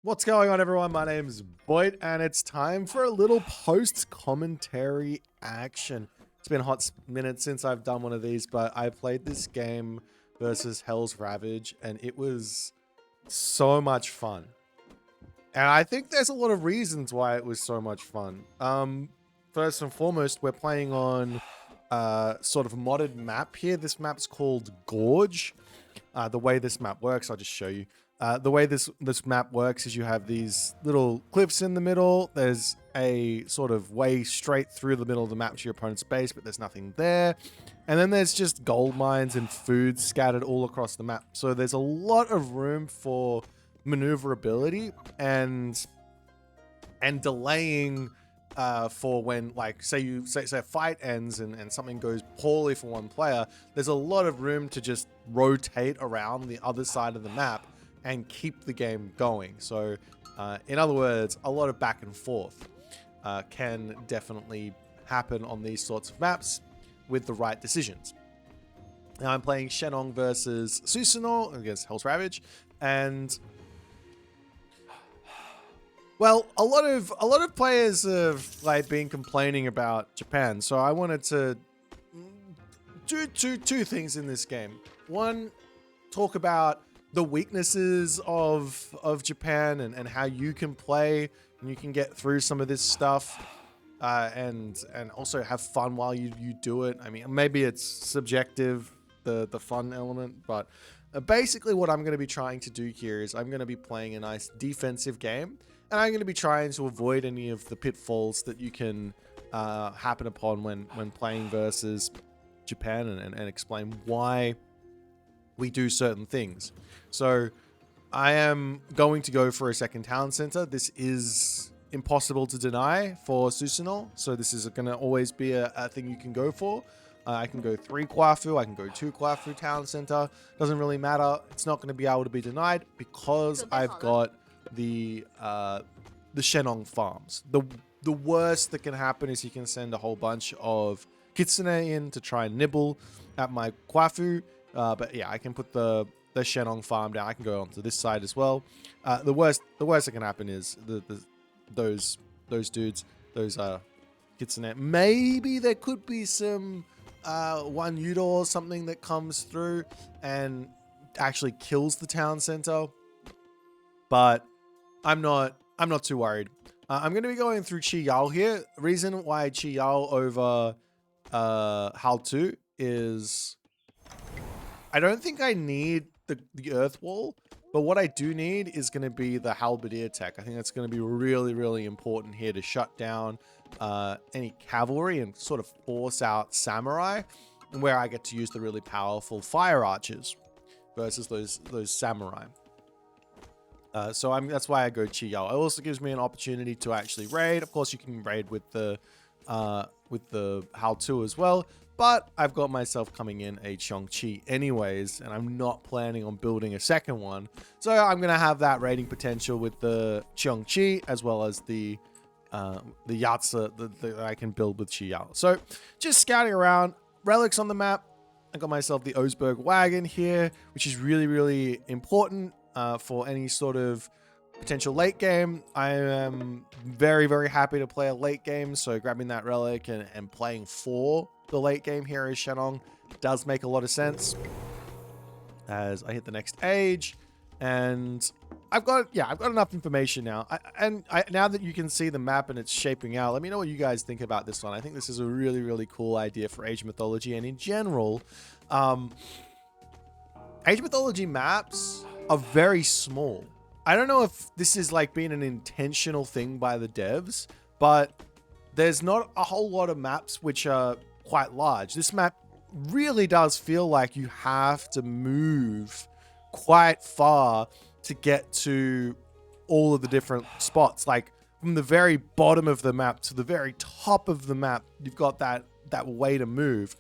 What's going on, everyone? My name's Boit, and it's time for a little post-commentary action. It's been a hot minute since I've done one of these, but I played this game versus Hell's Ravage, and it was so much fun. And I think there's a lot of reasons why it was so much fun. First and foremost, we're playing on sort of a modded map here. This map's called Gorge. The way this map works, I'll just show you. The way this map works is you have these little cliffs in the middle. There's a sort of way straight through the middle of the map to your opponent's base, but there's nothing there. And then there's just gold mines and food scattered all across the map. So there's a lot of room for maneuverability and delaying for when, like, say a fight ends and something goes poorly for one player. There's a lot of room to just rotate around the other side of the map and keep the game going. So in other words, a lot of back and forth can definitely happen on these sorts of maps with the right decisions. Now I'm playing Shenong versus Susanoo against Hell's Ravage, and well, a lot of players have like been complaining about Japan, so I wanted to do two things in this game. One, talk about the weaknesses of Japan and how you can play and you can get through some of this stuff, and also have fun while you do it. I mean, maybe it's subjective, the fun element, but basically what I'm going to be trying to do here is I'm going to be playing a nice defensive game, and I'm going to be trying to avoid any of the pitfalls that you can happen upon when playing versus Japan, and explain why we do certain things. So I am going to go for a second town center. This is impossible to deny for Susanoo, so this is going to always be a thing you can go for. I can go 3 Kwafu, I can go 2 Kwafu town center. Doesn't really matter. It's not going to be able to be denied because I've got the Shenong farms. The worst that can happen is he can send a whole bunch of Kitsune in to try and nibble at my Kwafu. But yeah, I can put the Shenong farm down. I can go onto this side as well. The worst that can happen is those dudes, those Kitsune. Maybe there could be some one Yudo or something that comes through and actually kills the town center. But I'm not too worried. I'm going to be going through Chi Yao here. The reason why Chi Yao over Hal 2 is I don't think I need the earth wall, but what I do need is going to be the halberdier tech. I think that's going to be really, really important here to shut down any cavalry and sort of force out samurai, and where I get to use the really powerful fire archers versus those samurai. So that's why I go Chi Yao. It also gives me an opportunity to actually raid. Of course, you can raid with the Hal 2 as well. But I've got myself coming in a Cheongchi anyways, and I'm not planning on building a second one. So I'm going to have that raiding potential with the Cheongchi as well as the Yatsa that I can build with Chi Yao. So just scouting around, relics on the map. I got myself the Osberg wagon here, which is really, really important for any sort of potential late game. I am very, very happy to play a late game, so grabbing that relic and playing for the late game here as Shenong does make a lot of sense as I hit the next age. And I've got enough information now. Now that you can see the map and it's shaping out, let me know what you guys think about this one. I think this is a really, really cool idea for Age Mythology, and in general, Age Mythology maps are very small. I don't know if this is like being an intentional thing by the devs, but there's not a whole lot of maps which are quite large. This map really does feel like you have to move quite far to get to all of the different spots. Like from the very bottom of the map to the very top of the map, you've got that way to move.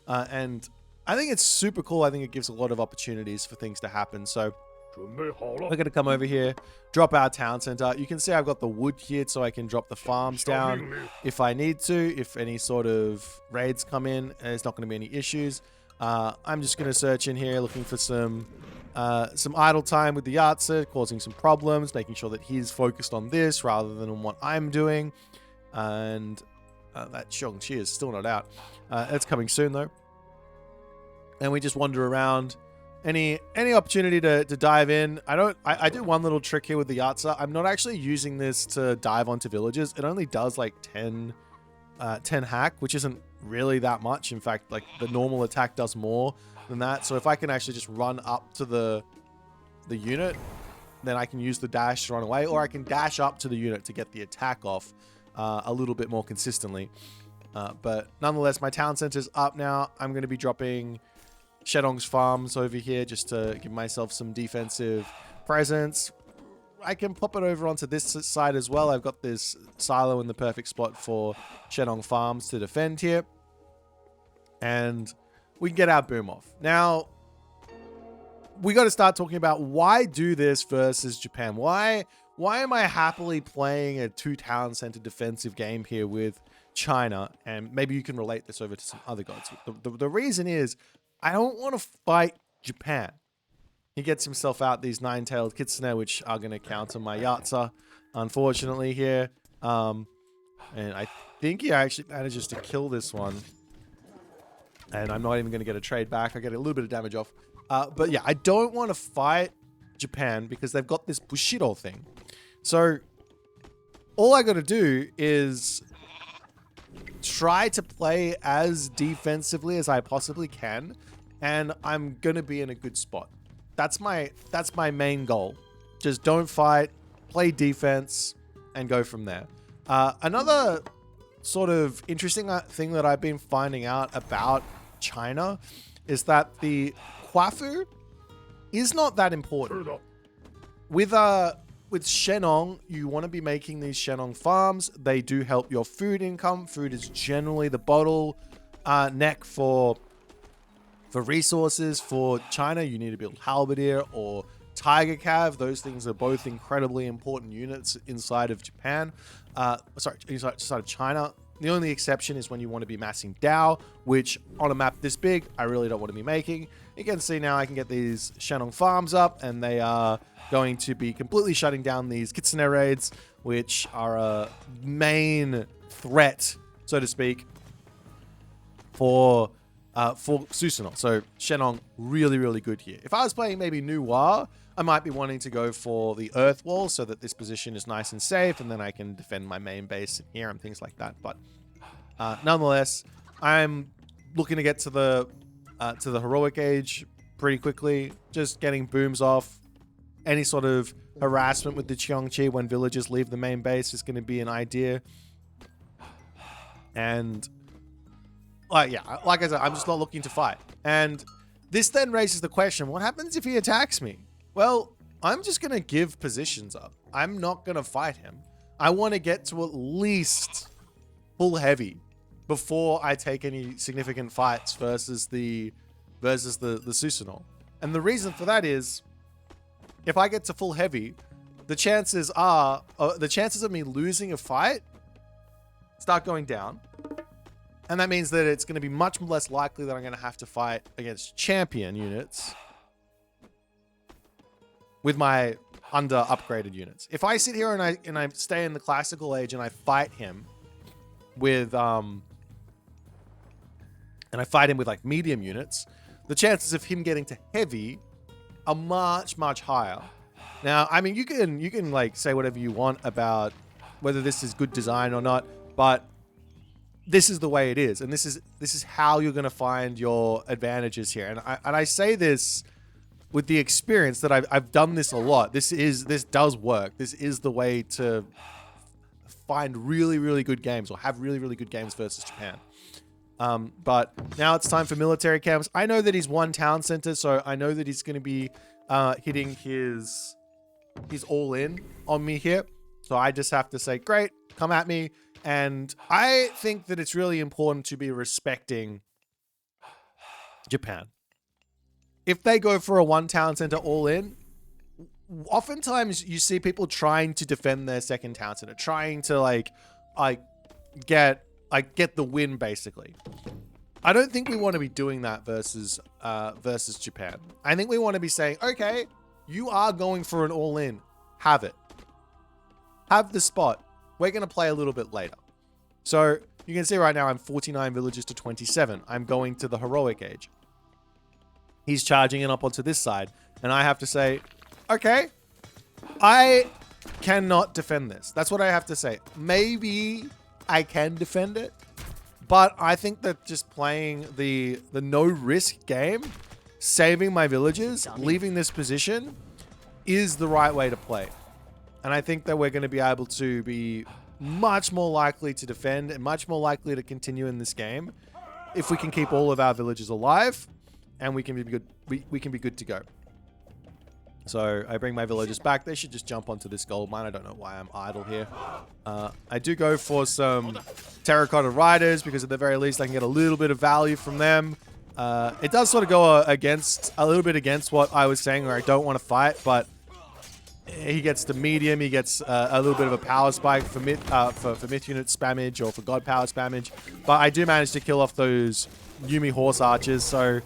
And I think it's super cool. I think it gives a lot of opportunities for things to happen. So we're going to come over here, drop our town center. You can see I've got the wood here so I can drop the farms down if I need to. If any sort of raids come in, there's not going to be any issues. I'm just going to search in here looking for some some idle time with the Yatsa, causing some problems, making sure that he's focused on this rather than on what I'm doing. And that Xiongqi is still not out. It's coming soon though. And we just wander around. Any opportunity to dive in. I do one little trick here with the Yatsa. I'm not actually using this to dive onto villages. It only does like 10 hack, which isn't really that much. In fact, like the normal attack does more than that. So if I can actually just run up to the unit, then I can use the dash to run away, or I can dash up to the unit to get the attack off a little bit more consistently. But nonetheless, my town center's up now. I'm going to be dropping Shedong's farms over here just to give myself some defensive presence. I can pop it over onto this side as well. I've got this silo in the perfect spot for Shedong farms to defend here. And we can get our boom off. Now, we got to start talking about why do this versus Japan. Why am I happily playing a 2-town center defensive game here with China? And maybe you can relate this over to some other gods. The reason is I don't want to fight Japan. He gets himself out these 9-tailed kitsune, which are going to counter my Yatsa, unfortunately, here. And I think he actually manages to kill this one. And I'm not even going to get a trade back. I get a little bit of damage off. But yeah, I don't want to fight Japan because they've got this Bushido thing. So all I got to do is try to play as defensively as I possibly can, and I'm gonna be in a good spot. That's my main goal. Just don't fight, play defense, and go from there. Another sort of interesting thing that I've been finding out about China is that the Huafu is not that important. With Shenong, you want to be making these Shenong farms. They do help your food income. Food is generally the bottleneck for resources. For China, you need to build halberdier or tiger cav. Those things are both incredibly important units inside of Japan. Inside of China. The only exception is when you want to be massing Dao, which on a map this big, I really don't want to be making. You can see now I can get these Shenong farms up, and they are going to be completely shutting down these Kitsune raids, which are a main threat, so to speak, for Susanoo. So Shenong, really, really good here. If I was playing maybe Noir, I might be wanting to go for the Earth Wall so that this position is nice and safe, and then I can defend my main base here and things like that. But nonetheless, I'm looking to get to the heroic age pretty quickly, just getting booms off. Any sort of harassment with the Xiongqi when villagers leave the main base is going to be an idea. And yeah, like I said, I'm just not looking to fight. And this then raises the question, what happens if he attacks me? Well, I'm just going to give positions up. I'm not going to fight him. I want to get to at least full heavy before I take any significant fights versus the Susanoo. And the reason for that is, if I get to full heavy, the chances of me losing a fight start going down. And that means that it's going to be much less likely that I'm going to have to fight against champion units with my under upgraded units. If I sit here and I stay in the classical age and I fight him with like medium units, the chances of him getting to heavy are much, much higher. Now, I mean, you can like say whatever you want about whether this is good design or not, but this is the way it is, and this is how you're going to find your advantages here. And I say this with the experience that I've done this a lot. This does work. This is the way to find really, really good games, or have really, really good games versus Japan. But now it's time for military camps. I know that he's one town center, so I know that he's going to be hitting his all in on me here. So I just have to say, great, come at me. And I think that it's really important to be respecting Japan. If they go for a one town center all in, oftentimes you see people trying to defend their second town center, trying to like get the win basically. I don't think we want to be doing that versus Japan. I think we want to be saying, okay, you are going for an all-in. Have it. Have the spot. We're going to play a little bit later. So you can see right now I'm 49 villages to 27. I'm going to the heroic age. He's charging it up onto this side. And I have to say, okay, I cannot defend this. That's what I have to say. Maybe I can defend it. But I think that just playing the no-risk game, saving my villages, leaving this position, is the right way to play. And I think that we're going to be able to be much more likely to defend and much more likely to continue in this game if we can keep all of our villages alive and we can be good. We can be good to go. So I bring my villagers back. They should just jump onto this gold mine. I don't know why I'm idle here. I do go for some terracotta riders because at the very least I can get a little bit of value from them. It does sort of go a little bit against what I was saying where I don't want to fight, but he gets the medium. He gets a little bit of a power spike for myth unit spammage or for god power spammage. But I do manage to kill off those Yumi horse archers, so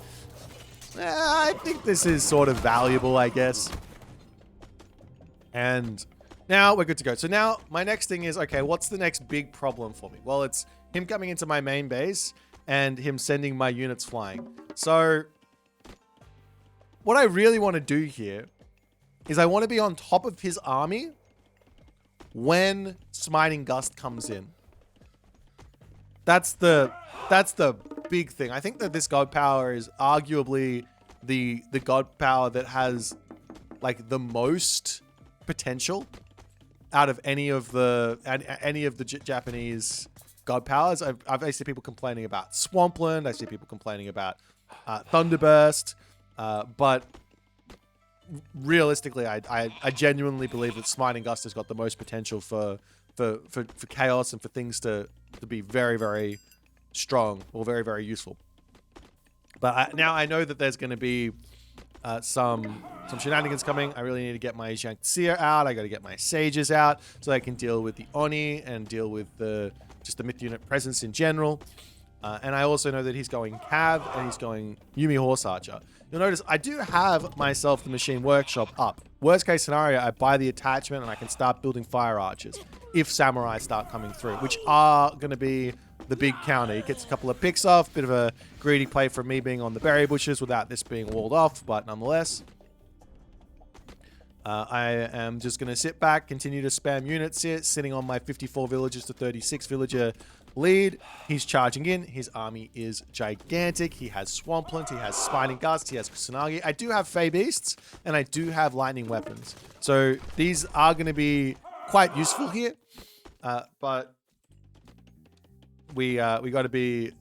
I think this is sort of valuable, I guess. And now we're good to go. So now my next thing is, okay, what's the next big problem for me? Well, it's him coming into my main base and him sending my units flying. So what I really want to do here is I want to be on top of his army when Smiting Gust comes in. That's the big thing. I think that this god power is arguably the god power that has like the most potential out of any of the Japanese god powers. I see people complaining about Swampland. I see people complaining about Thunderburst, but realistically, I genuinely believe that Smiting Gust has got the most potential for chaos and for things to be very, very strong or very, very useful. But now I know that there's going to be some shenanigans coming. I really need to get my Zhangxia out. I got to get my sages out so I can deal with the Oni and deal with just the myth unit presence in general. And I also know that he's going Cav and he's going Yumi Horse Archer. You'll notice I do have myself the Machine Workshop up. Worst case scenario, I buy the attachment and I can start building Fire Archers if Samurai start coming through, which are going to be the big counter. He gets a couple of picks off, bit of a greedy play from me being on the berry bushes without this being walled off, but nonetheless. I am just going to sit back, continue to spam units here, sitting on my 54 villagers to 36 villager lead. He's charging in. His army is gigantic. He has Swampland. He has Smiting Gust. He has Kusanagi. I do have Fey Beasts, and I do have lightning weapons. So these are going to be quite useful here. But we got to be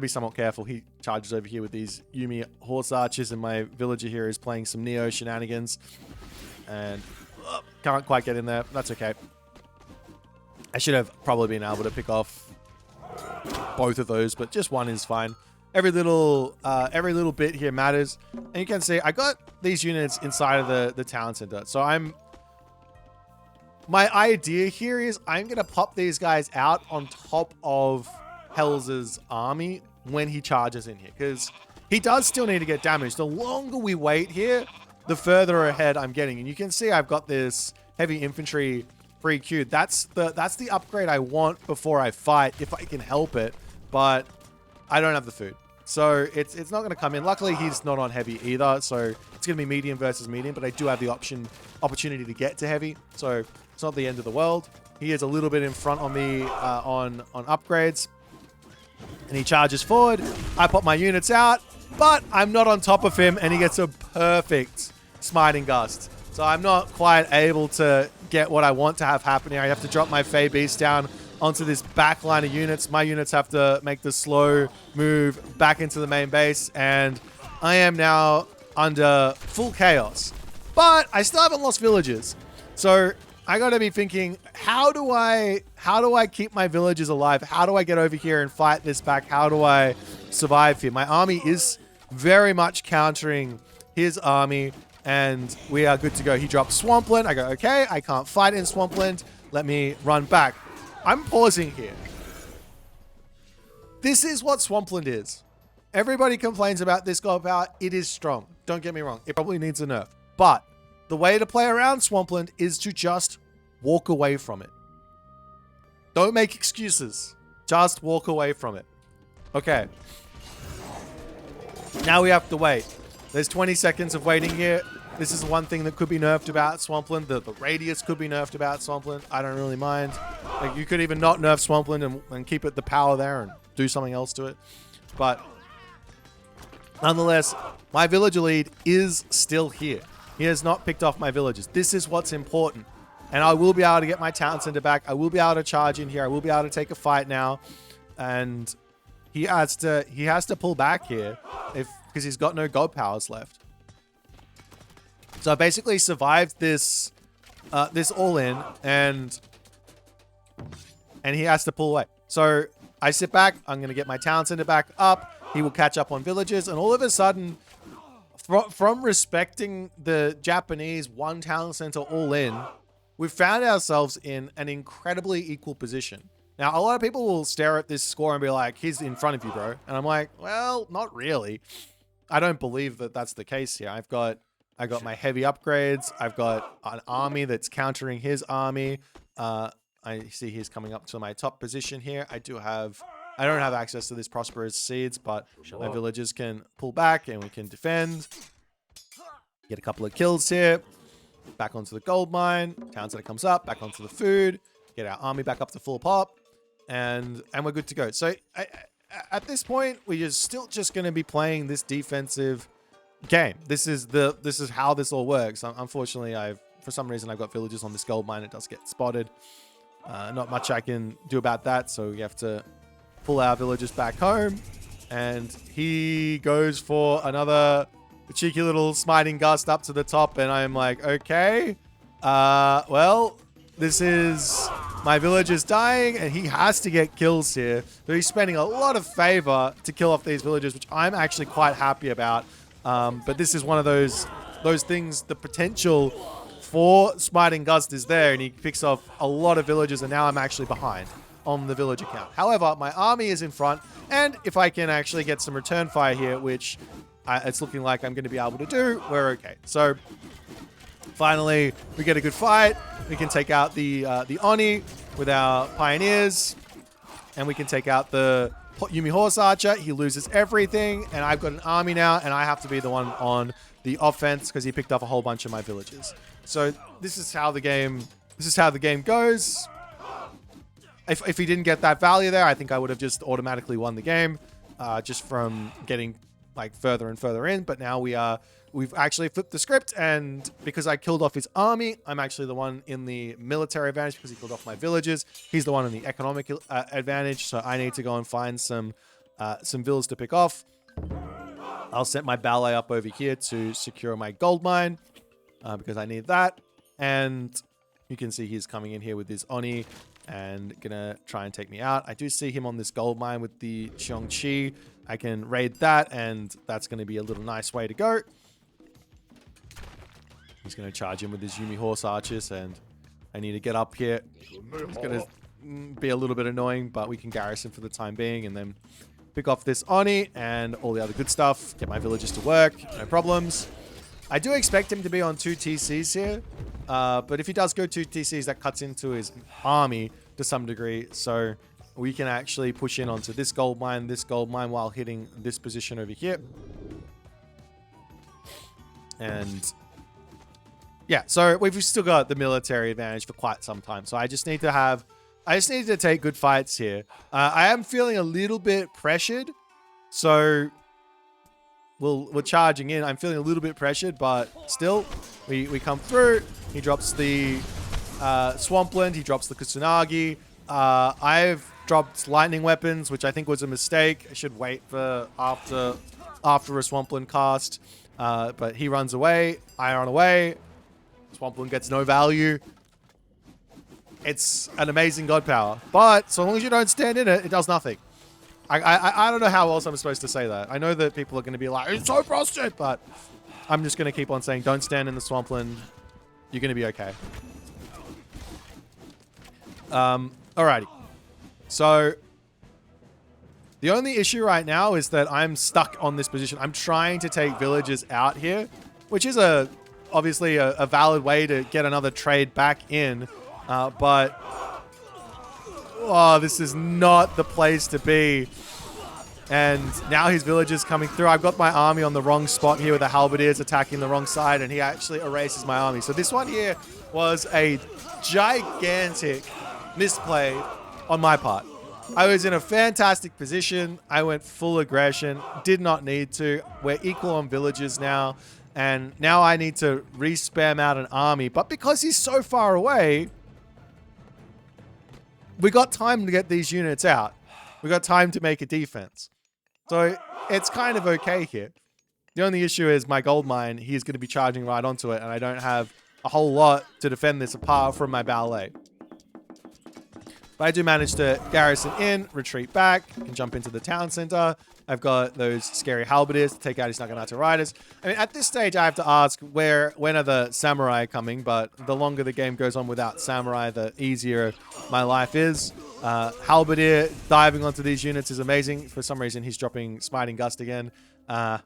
somewhat careful. He charges over here with these Yumi horse archers, and my villager here is playing some Neo shenanigans. And can't quite get in there. That's okay. I should have probably been able to pick off both of those, but just one is fine. Every little bit here matters. And you can see I got these units inside of the town center. So my idea here is I'm going to pop these guys out on top of Helza's army when he charges in here, because he does still need to get damaged. The longer we wait here, the further ahead I'm getting. And you can see I've got this heavy infantry pre-queued. That's the upgrade I want before I fight, if I can help it. But I don't have the food. So it's not going to come in. Luckily, he's not on heavy either. So it's going to be medium versus medium. But I do have the opportunity to get to heavy. So it's not the end of the world. He is a little bit in front on me on upgrades. And he charges forward. I pop my units out. But I'm not on top of him, and he gets a perfect Smiting Gust. So I'm not quite able to get what I want to have happen here. I have to drop my Fey Beast down onto this back line of units. My units have to make the slow move back into the main base, and I am now under full chaos. But I still haven't lost villages. So I got to be thinking, how do I keep my villagers alive? How do I get over here and fight this back? How do I survive here? My army is very much countering his army, and we are good to go. He drops Swampland. I go, okay, I can't fight in Swampland. Let me run back. I'm pausing here. This is what Swampland is. Everybody complains about this god power. It is strong. Don't get me wrong. It probably needs a nerf. But the way to play around Swampland is to just walk away from it. Don't make excuses. Just walk away from it. Okay. Now we have to wait. There's 20 seconds of waiting here. This is one thing that could be nerfed about Swampland. The radius could be nerfed about Swampland. I don't really mind. Like, you could even not nerf Swampland and keep it the power there and do something else to it. But nonetheless, my villager lead is still here. He has not picked off my villagers. This is what's important. And I will be able to get my town center back. I will be able to charge in here. I will be able to take a fight now. And he has to pull back here because he's got no god powers left. So I basically survived this all in, and he has to pull away. So I sit back. I'm going to get my town center back up. He will catch up on villagers, and all of a sudden, from respecting the Japanese one town center all in, we've found ourselves in an incredibly equal position. Now, a lot of people will stare at this score and be like, he's in front of you, bro. And I'm like, well, not really. I don't believe that that's the case here. I got my heavy upgrades. I've got an army that's countering his army. I see he's coming up to my top position here. I don't have access to this prosperous seeds, but my villagers can pull back and we can defend. Get a couple of kills here. Back onto the gold mine. Town center comes up. Back onto the food. Get our army back up to full pop. And we're good to go. So at this point, we're still just going to be playing this defensive game. This is how this all works. Unfortunately, for some reason I've got villagers on this gold mine. It does get spotted. Not much I can do about that. So we have to pull our villagers back home. And he goes for another cheeky little smiting gust up to the top. And I'm like, okay, well, this is my villagers dying, and he has to get kills here. So he's spending a lot of favor to kill off these villagers, which I'm actually quite happy about. But this is one of those things, the potential for smiting gust is there, and he picks off a lot of villagers, and now I'm actually behind on the villager count. However, my army is in front, and if I can actually get some return fire here, which it's looking like I'm going to be able to do, we're okay. So finally, we get a good fight. We can take out the Oni with our pioneers, and we can take out the Yumi Horse Archer. He loses everything, and I've got an army now, and I have to be the one on the offense because he picked up a whole bunch of my villagers. So this is how the game goes. If he didn't get that value there, I think I would have just automatically won the game, just from getting like further and further in. But now we've actually flipped the script, and because I killed off his army, I'm actually the one in the military advantage because he killed off my villagers. He's the one in the economic advantage, so I need to go and find some villas to pick off. I'll set my ballet up over here to secure my gold mine because I need that. And you can see he's coming in here with his Oni and gonna try and take me out. I do see him on this gold mine with the Xiongqi. I can raid that, and that's going to be a little nice way to go. He's going to charge him with his Yumi Horse Archers, and I need to get up here. It's going to be a little bit annoying, but we can garrison for the time being, and then pick off this Oni and all the other good stuff. Get my villagers to work, no problems. I do expect him to be on 2 TCs here, but if he does go 2 TCs, that cuts into his army to some degree, so we can actually push in onto this gold mine while hitting this position over here. And yeah, so we've still got the military advantage for quite some time. So I just need to take good fights here. I am feeling a little bit pressured. So we're charging in. I'm feeling a little bit pressured, but still we come through. He drops the Swampland. He drops the Kusanagi. I've dropped lightning weapons, which I think was a mistake. I should wait for after a Swampland cast. But he runs away. I run away. Swampland gets no value. It's an amazing god power. But so long as you don't stand in it, it does nothing. I don't know how else I'm supposed to say that. I know that people are going to be like, it's so frustrated, but I'm just going to keep on saying, don't stand in the Swampland. You're going to be okay. Alrighty. So The only issue right now is that I'm stuck on this position. I'm trying to take villagers out here, which is obviously a valid way to get another trade back in. But oh, this is not the place to be. And now his villagers coming through. I've got my army on the wrong spot here with the halberdiers attacking the wrong side, and he actually erases my army. So this one here was a gigantic misplay on my part. I was in a fantastic position. I went full aggression. Did not need to. We're equal on villagers now. And now I need to re-spam out an army. But because he's so far away, we got time to get these units out. We got time to make a defense. So it's kind of okay here. The only issue is my gold mine. He's going to be charging right onto it. And I don't have a whole lot to defend this apart from my ballet. But I do manage to garrison in, retreat back, can jump into the town center. I've got those scary halberdiers to take out his Naginata riders. I mean, at this stage, I have to ask when are the samurai coming? But the longer the game goes on without samurai, the easier my life is. Halberdier diving onto these units is amazing. For some reason, he's dropping Smiting Gust again. I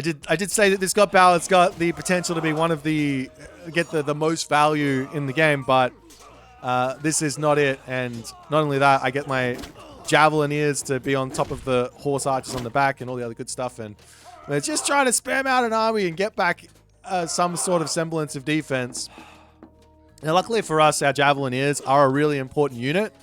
did say that this balance got the potential to be one of get the most value in the game, but this is not it. And not only that, I get my Javelineers to be on top of the horse archers on the back and all the other good stuff. And we're just trying to spam out an army and get back some sort of semblance of defense. Now, luckily for us, our Javelineers are a really important unit,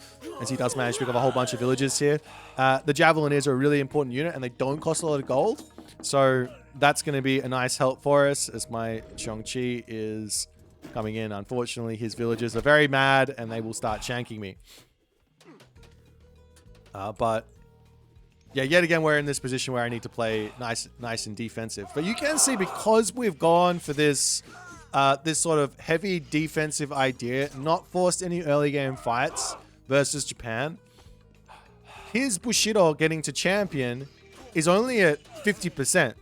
as he does manage to pick up a whole bunch of villages here. The Javelineers are a really important unit, and they don't cost a lot of gold. So that's going to be a nice help for us, as my Xiongqi is coming in. Unfortunately, his villagers are very mad, and they will start shanking me. But yeah, yet again, we're in this position where I need to play nice and defensive. But you can see, because we've gone for this sort of heavy defensive idea, not forced any early game fights versus Japan, his Bushido getting to champion is only at 50%.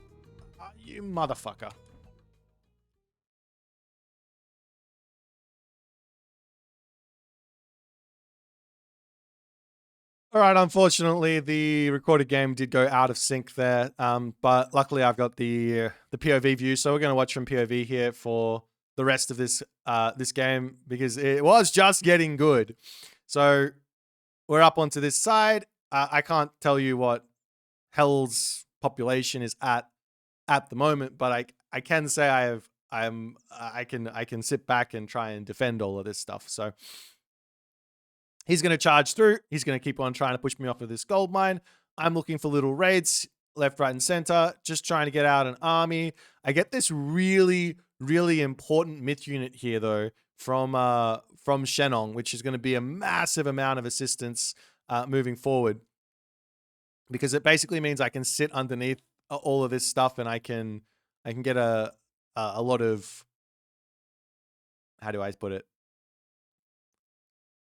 You motherfucker. All right, unfortunately, the recorded game did go out of sync there, but luckily I've got the POV view, so we're going to watch from POV here for the rest of this game, because it was just getting good. So we're up onto this side. I can't tell you what Hell's population is at the moment, but I can say I can sit back and try and defend all of this stuff. So he's going to charge through. He's going to keep on trying to push me off of this gold mine. I'm looking for little raids, left, right, and center, just trying to get out an army. I get this really, really important myth unit here, though, from Shenong, which is going to be a massive amount of assistance moving forward, because it basically means I can sit underneath all of this stuff, and I can get a lot of, how do I put it?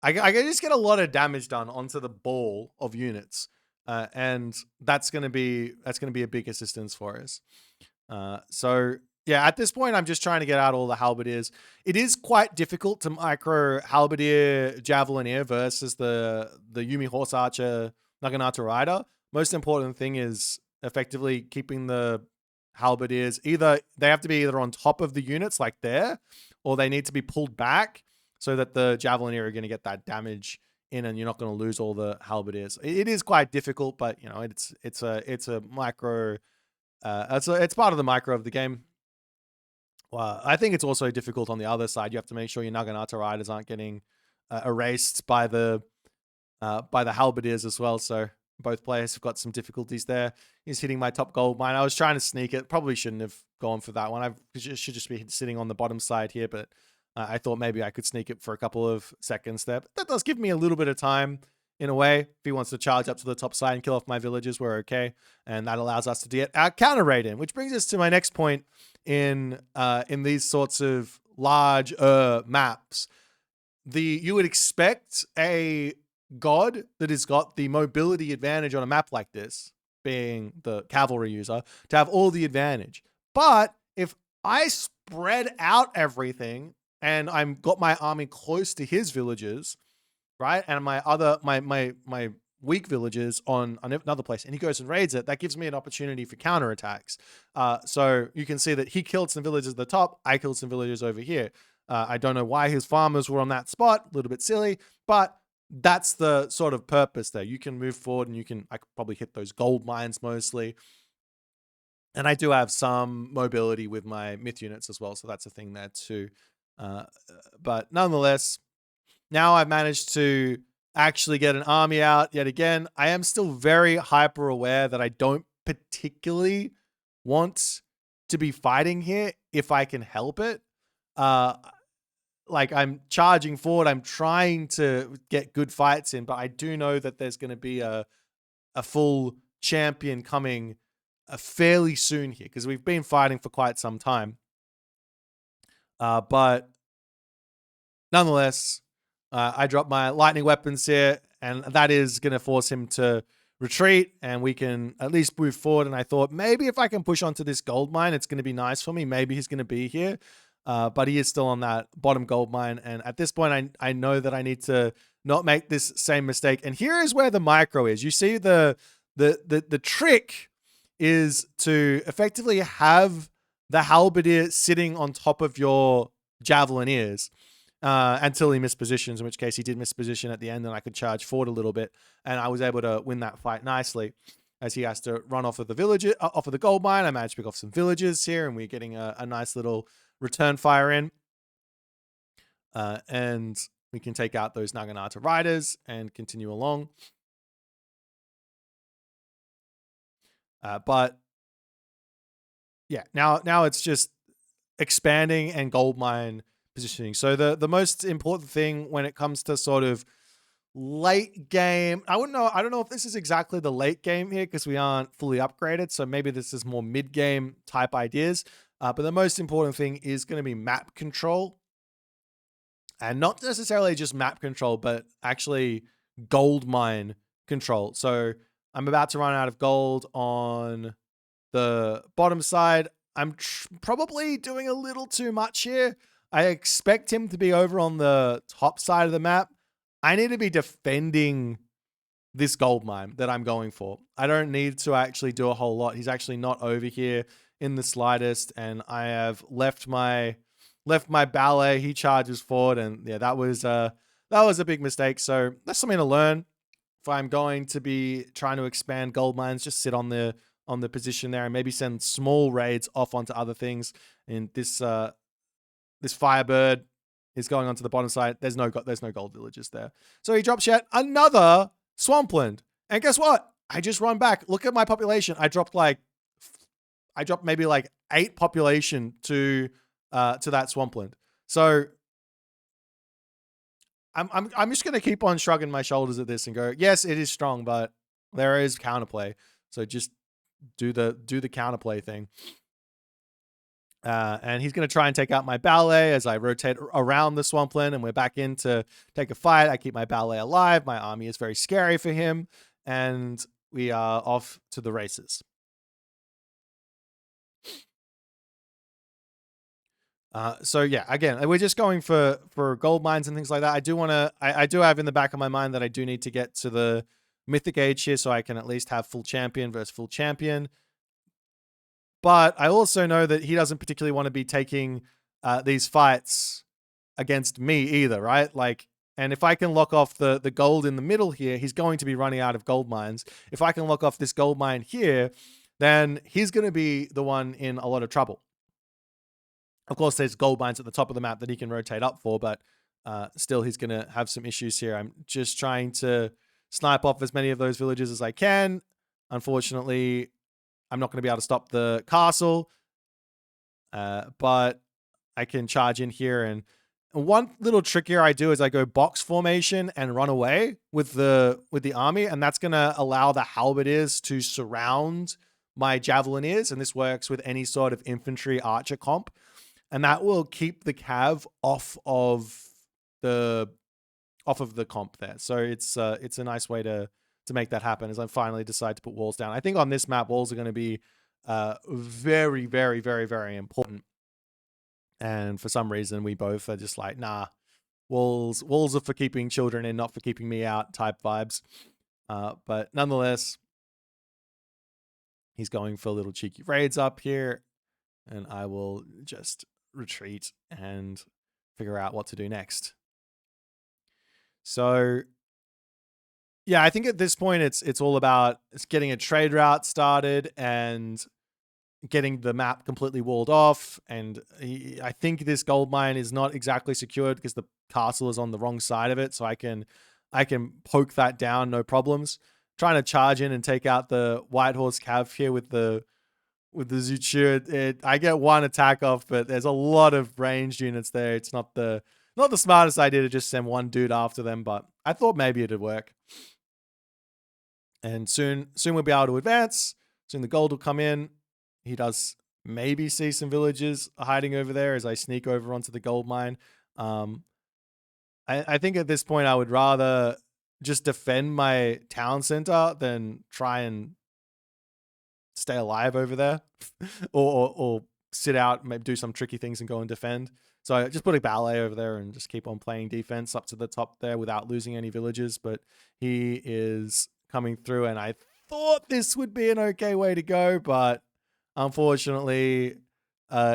I can just get a lot of damage done onto the ball of units, and that's gonna be a big assistance for us. So yeah, at this point, I'm just trying to get out all the halberdiers. It is quite difficult to micro halberdier Javelineer versus the Yumi horse archer Naginata rider. Most important thing is effectively keeping the halberdiers, they have to be either on top of the units like there, or they need to be pulled back, so that the Javelineer are going to get that damage in, and you're not going to lose all the halberdiers. It is quite difficult, but you know, it's a micro. It's part of the micro of the game. Well, I think it's also difficult on the other side. You have to make sure your Naginata riders aren't getting erased by the halberdiers as well. So both players have got some difficulties there. He's hitting my top gold mine. I was trying to sneak it. Probably shouldn't have gone for that one. I should just be sitting on the bottom side here, but I thought maybe I could sneak it for a couple of seconds there. But that does give me a little bit of time in a way. If he wants to charge up to the top side and kill off my villagers, we're okay. And that allows us to get our counter raid in, which brings us to my next point in these sorts of large maps. You would expect a god that has got the mobility advantage on a map like this, being the cavalry user, to have all the advantage. But if I spread out everything and I'm got my army close to his villages, right, and my weak villages on another place, and he goes and raids it, that gives me an opportunity for counterattacks. So you can see that he killed some villagers at the top, I killed some villagers over here. I don't know why his farmers were on that spot, a little bit silly, but that's the sort of purpose there. You can move forward, and I could probably hit those gold mines mostly. And I do have some mobility with my myth units as well, so that's a thing there too. But nonetheless, now I've managed to actually get an army out yet again. I am still very hyper aware that I don't particularly want to be fighting here if I can help it. Like, I'm charging forward, I'm trying to get good fights in, but I do know that there's going to be a full champion coming fairly soon here, because we've been fighting for quite some time. But nonetheless, I dropped my lightning weapons here, and that is going to force him to retreat, and we can at least move forward. And I thought, maybe if I can push onto this gold mine, it's going to be nice for me. Maybe he's going to be here. But he is still on that bottom gold mine. And at this point, I know that I need to not make this same mistake. And here is where the micro is. You see the trick is to effectively have the halberdier sitting on top of your javelineers until he mispositions, in which case he did misposition at the end, and I could charge forward a little bit, and I was able to win that fight nicely, as he has to run off of the village, off of the gold mine. I managed to pick off some villages here, and we're getting a nice little return fire in. And we can take out those Naginata riders and continue along. But yeah, now it's just expanding and gold mine positioning. So the most important thing when it comes to sort of late game, I don't know if this is exactly the late game here, because we aren't fully upgraded. So maybe this is more mid game type ideas. But the most important thing is going to be map control, and not necessarily just map control, but actually gold mine control. So I'm about to run out of gold on the bottom side. I'm probably doing a little too much here. I expect him to be over on the top side of the map. I need to be defending this gold mine that I'm going for. I don't need to actually do a whole lot. He's actually not over here in the slightest, and I have left my ballet. He charges forward, and yeah, that was a big mistake. So that's something to learn. If I'm going to be trying to expand gold mines, just sit on the position there and maybe send small raids off onto other things. And this Firebird is going onto the bottom side. There's no gold villages there. So he drops yet another swampland. And guess what? I just run back. Look at my population. I dropped maybe like 8 population to that swampland. So I'm just gonna keep on shrugging my shoulders at this and go, yes, it is strong, but there is counterplay. So just do the counterplay thing. And he's going to try and take out my ballet as I rotate around the swampland, and we're back in to take a fight. I keep my ballet alive. My army is very scary for him, and we are off to the races. So yeah, again, we're just going for gold mines and things like that. I do have in the back of my mind that I do need to get to the mythic age here, so I can at least have full champion versus full champion. But I also know that he doesn't particularly want to be taking these fights against me either, right? Like, and if I can lock off the gold in the middle here, he's going to be running out of gold mines. If I can lock off this gold mine here, then he's going to be the one in a lot of trouble. Of course, there's gold mines at the top of the map that he can rotate up for, but still he's going to have some issues here. I'm just trying to snipe off as many of those villages as I can. Unfortunately, I'm not going to be able to stop the castle, but I can charge in here. And one little trick here I do is I go box formation and run away with the army, and that's going to allow the halberdiers to surround my javelineers, and this works with any sort of infantry archer comp, and that will keep the cav off of the comp there. So it's a nice way to make that happen, as I finally decide to put walls down. I think on this map, walls are going to be very, very, very, very important. And for some reason, we both are just like, nah, walls are for keeping children in, not for keeping me out type vibes. But nonetheless, he's going for little cheeky raids up here, and I will just retreat and figure out what to do next. So yeah, I think at this point it's all about getting a trade route started and getting the map completely walled off. And I think this gold mine is not exactly secured because the castle is on the wrong side of it, so I can poke that down, no problems. Trying to charge in and take out the White Horse Cav here with the Zuchu. I get one attack off, but there's a lot of ranged units there. It's not the smartest idea to just send one dude after them, but I thought maybe it'd work. And soon we'll be able to advance. Soon the gold will come in. He does maybe see some villagers hiding over there as I sneak over onto the gold mine. I think at this point I would rather just defend my town center than try and stay alive over there or sit out, maybe do some tricky things and go and defend. So I just put a ballet over there and just keep on playing defense up to the top there without losing any villagers. But he is coming through, and I thought this would be an okay way to go, but unfortunately,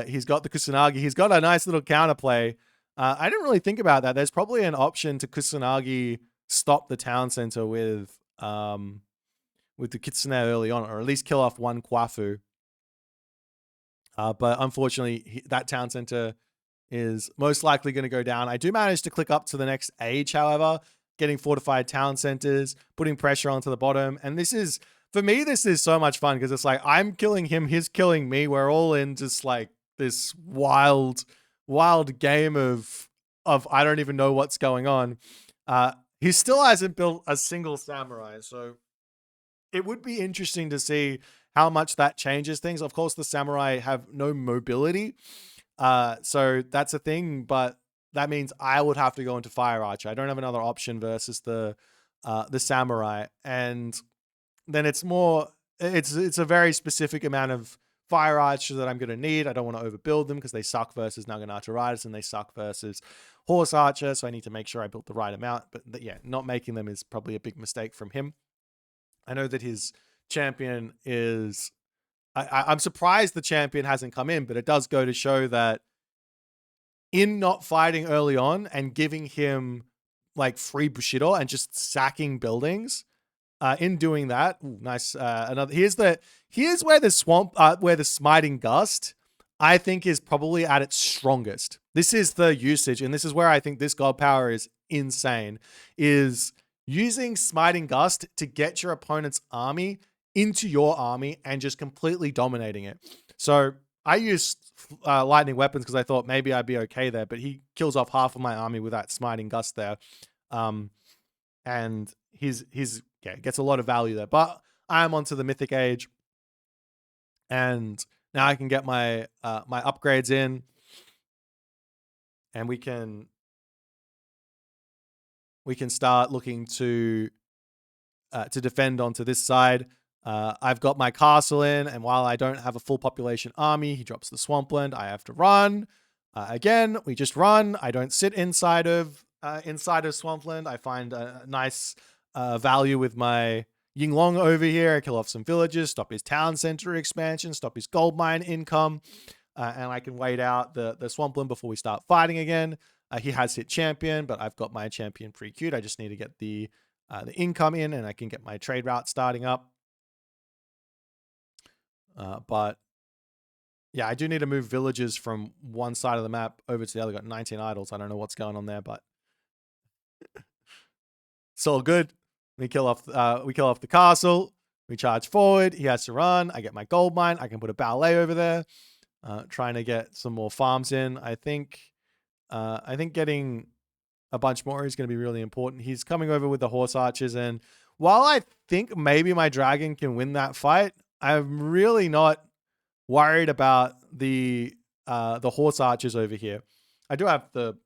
he's got the Kusanagi. He's got a nice little counterplay. I didn't really think about that. There's probably an option to Kusanagi stop the town center with the Kitsune early on, or at least kill off one Kwafu. But unfortunately, that town center is most likely going to go down. I do manage to click up to the next age, however, getting fortified town centers, putting pressure onto the bottom. And this is, for me, this is so much fun because it's like I'm killing him, he's killing me. We're all in just like this wild game of I don't even know what's going on. He still hasn't built a single samurai, so it would be interesting to see how much that changes things. Of course, the samurai have no mobility, so that's a thing, but that means I would have to go into fire archer. I don't have another option versus the samurai, and then it's a very specific amount of fire archers that I'm going to need. I don't want to overbuild them because they suck versus Naginata Riders and they suck versus horse archer, so I need to make sure I built the right amount. But yeah, not making them is probably a big mistake from him. I know that his champion is... I'm surprised the champion hasn't come in, but it does go to show that in not fighting early on and giving him like free Bushido and just sacking buildings, in doing that, ooh, nice. Here's where the smiting gust, I think, is probably at its strongest. This is the usage, and this is where I think this god power is insane, is using smiting gust to get your opponent's army into your army and just completely dominating it. So I used lightning weapons because I thought maybe I'd be okay there, but he kills off half of my army with that smiting gust there. And he's gets a lot of value there. But I am onto the mythic age, and now I can get my my upgrades in, and we can start looking to defend onto this side. I've got my castle in, and while I don't have a full population army, he drops the swampland. I have to run. Again, we just run. I don't sit inside of swampland. I find a nice value with my Yinglong over here. I kill off some villages, stop his town center expansion, stop his gold mine income, and I can wait out the swampland before we start fighting again. He has hit champion, but I've got my champion pre-queued. I just need to get the income in, and I can get my trade route starting up. But yeah, I do need to move villages from one side of the map over to the other. Got 19 idols. I don't know what's going on there, but it's all good. We kill off the castle. We charge forward. He has to run. I get my gold mine. I can put a ballet over there. Trying to get some more farms in. I think getting a bunch more is going to be really important. He's coming over with the horse archers, and while I think maybe my dragon can win that fight, I'm really not worried about the horse archers over here. I do have the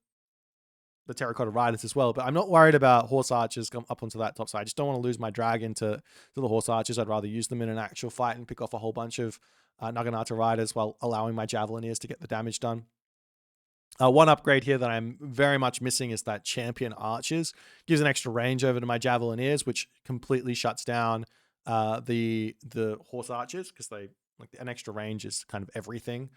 terracotta riders as well, but I'm not worried about horse archers come up onto that top side. I just don't want to lose my dragon to the horse archers. I'd rather use them in an actual fight and pick off a whole bunch of Naginata riders while allowing my javelineers to get the damage done. One upgrade here that I'm very much missing is that champion archers. Gives an extra range over to my javelineers, which completely shuts down the horse archers, because they like an extra range is kind of everything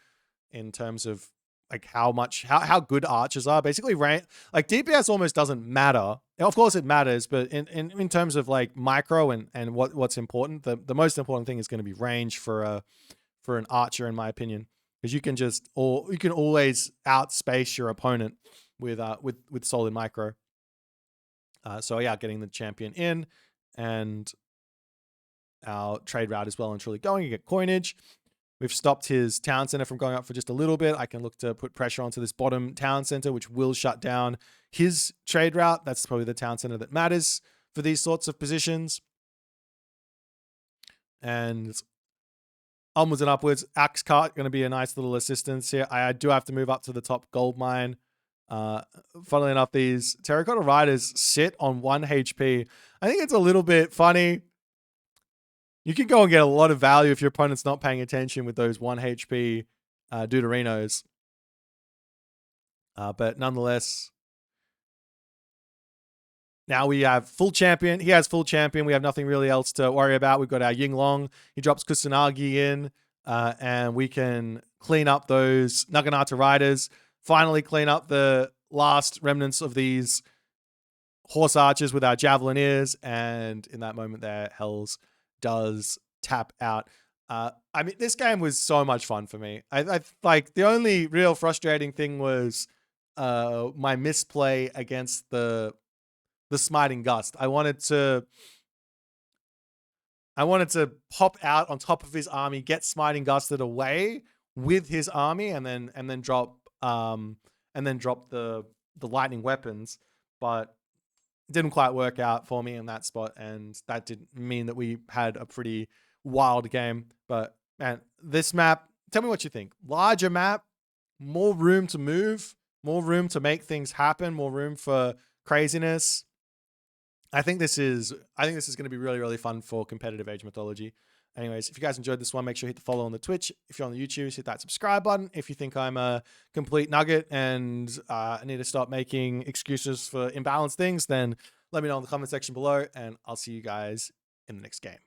in terms of like how good archers are. Basically, like DPS almost doesn't matter. Of course, it matters, but in terms of like micro and what's important, the most important thing is going to be range for an archer, in my opinion, because you can always outspace your opponent with solid micro. So yeah, getting the champion in, and our trade route is well and truly going. You get coinage. We've stopped his town center from going up for just a little bit. I can look to put pressure onto this bottom town center, which will shut down his trade route. That's probably the town center that matters for these sorts of positions. And onwards and upwards. Axe cart going to be a nice little assistance here. I do have to move up to the top gold mine. Funnily enough, these terracotta riders sit on 1 HP. I think it's a little bit funny. You can go and get a lot of value if your opponent's not paying attention with those 1 HP Deuterinos. But nonetheless, now we have full champion. He has full champion. We have nothing really else to worry about. We've got our Yinglong. He drops Kusanagi in, and we can clean up those Naginata riders. Finally clean up the last remnants of these horse archers with our javelineers. And in that moment there, Hells does tap out. I mean, this game was so much fun for me. I like the only real frustrating thing was my misplay against the smiting gust. I wanted to pop out on top of his army, get smiting gusted away with his army, and then drop the lightning weapons, but it didn't quite work out for me in that spot, and that did mean that we had a pretty wild game. But man, this map, tell me what you think. Larger map, more room to move, more room to make things happen, more room for craziness. I think this is going to be really, really fun for competitive Age Mythology. Anyways, if you guys enjoyed this one, make sure you hit the follow on the Twitch. If you're on the YouTube, hit that subscribe button. If you think I'm a complete nugget and I need to stop making excuses for imbalanced things, then let me know in the comment section below, and I'll see you guys in the next game.